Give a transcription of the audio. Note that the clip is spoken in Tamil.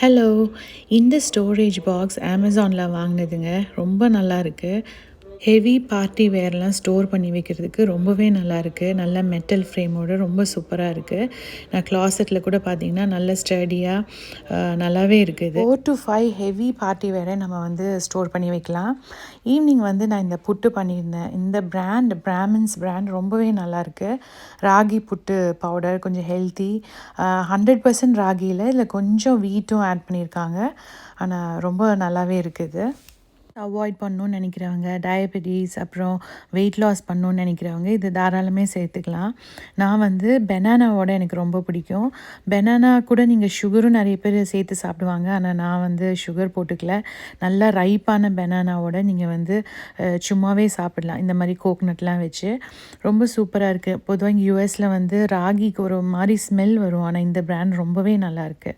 ஹலோ! இந்த ஸ்டோரேஜ் பாக்ஸ் அமேசானில் வாங்கினதுங்க. ரொம்ப நல்லா இருக்கு. ஹெவி பார்ட்டி வேர்லாம் ஸ்டோர் பண்ணி வைக்கிறதுக்கு ரொம்பவே நல்லாயிருக்கு. நல்ல மெட்டல் ஃப்ரேமோட ரொம்ப சூப்பராக இருக்குது. நான் க்ளாசெட்டில் கூட பார்த்தீங்கன்னா, நல்ல ஸ்டடியாக நல்லாவே இருக்குது. 4 to 5 ஹெவி பார்ட்டி வேரை நம்ம வந்து ஸ்டோர் பண்ணி வைக்கலாம். ஈவினிங் வந்து நான் இந்த புட்டு பண்ணியிருந்தேன். இந்த பிராமின்ஸ் பிராண்ட் ரொம்பவே நல்லாயிருக்கு. ராகி புட்டு பவுடர் கொஞ்சம் ஹெல்த்தி. 100% ராகியில் இதில் கொஞ்சம் வீட்டும் ஆட் பண்ணியிருக்காங்க. ஆனால் ரொம்ப நல்லாவே இருக்குது. அவாய்ட் பண்ணணும்னு நினைக்கிறவங்க, டயபெட்டிஸ் அப்புறம் வெயிட் லாஸ் பண்ணணும்னு நினைக்கிறவங்க இது தாராளமே சேர்த்துக்கலாம். நான் வந்து பெனானாவோட எனக்கு ரொம்ப பிடிக்கும். பெனானா கூட நீங்கள் சுகரும் நிறைய பேர் சேர்த்து சாப்பிடுவாங்க. ஆனால் நான் வந்து சுகர் போட்டுக்கல. நல்லா ரைப்பான பெனானாவோட நீங்கள் வந்து சும்மாவே சாப்பிடலாம். இந்த மாதிரி கோக்னட்லாம் வச்சு ரொம்ப சூப்பராக இருக்குது. பொதுவாக இங்கே யூஎஸில் வந்து ராகிக்கு ஒரு மாதிரி ஸ்மெல் வரும். ஆனால் இந்த பிராண்ட் ரொம்பவே நல்லாயிருக்கு.